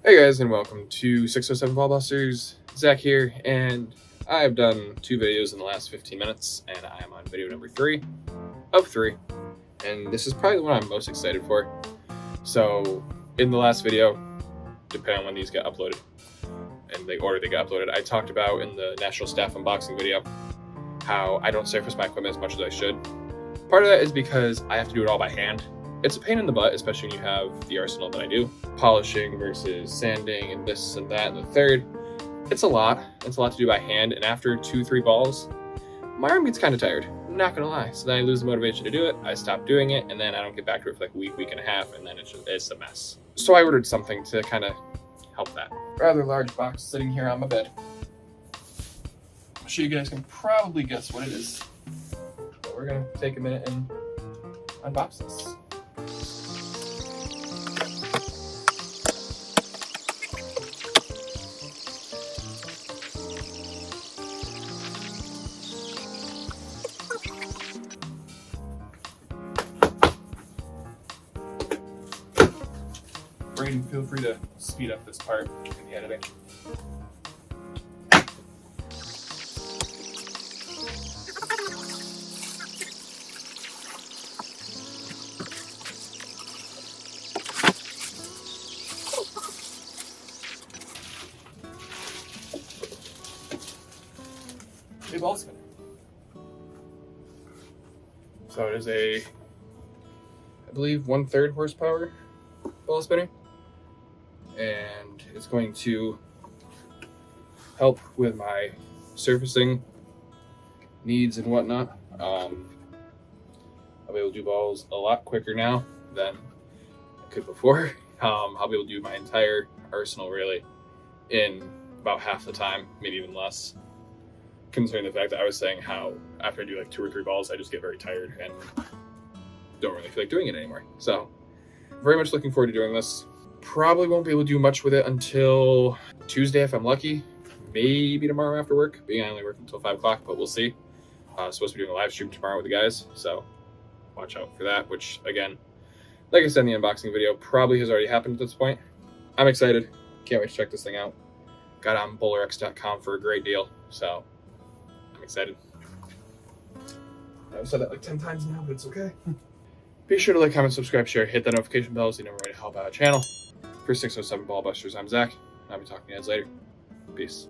Hey guys, and welcome to 607 Ballbusters. Zach here, and I've done 2 videos in the last 15 minutes, and I am on video number 3 of 3, and this is probably the one I'm most excited for. So, in the last video, depending on when these get uploaded, and the order they got uploaded, I talked about in the National Staff Unboxing video how I don't surface my equipment as much as I should. Part of that is because I have to do it all by hand. It's a pain in the butt, especially when you have the arsenal that I do. Polishing versus sanding and this and that and the third. It's a lot. It's a lot to do by hand, and after 2-3 balls, my arm gets kind of tired. I'm not gonna lie. So then I lose the motivation to do it. I stop doing it, and then I don't get back to it for like a week and a half, and then it's a mess. So I ordered something to kind of help that. Rather large box sitting here on my bed. I'm sure you guys can probably guess what it is. But we're gonna take a minute and unbox this. Braedyn, feel free to speed up this part in the editing. Big ball spinner. So it is I believe 1/3 horsepower ball spinner. And it's going to help with my surfacing needs and whatnot. I'll be able to do balls a lot quicker now than I could before. I'll be able to do my entire arsenal really in about half the time, maybe even less, considering the fact that I was saying how after I do like 2 or 3 balls, I just get very tired and don't really feel like doing it anymore. So very much looking forward to doing this. Probably won't be able to do much with it until Tuesday if I'm lucky. Maybe tomorrow after work. Being I only work until 5 o'clock, but we'll see. Supposed to be doing a live stream tomorrow with the guys, so watch out for that, which again, like I said in the unboxing video, probably has already happened at this point. I'm excited. Can't wait to check this thing out. Got on bowlerx.com for a great deal, so I'm excited. I've said that like 10 times now, but it's okay. Be sure to like, comment, subscribe, share, hit that notification bell so you know when to help out our channel. For 607 Ballbusters, I'm Zach. I'll be talking to you guys later. Peace.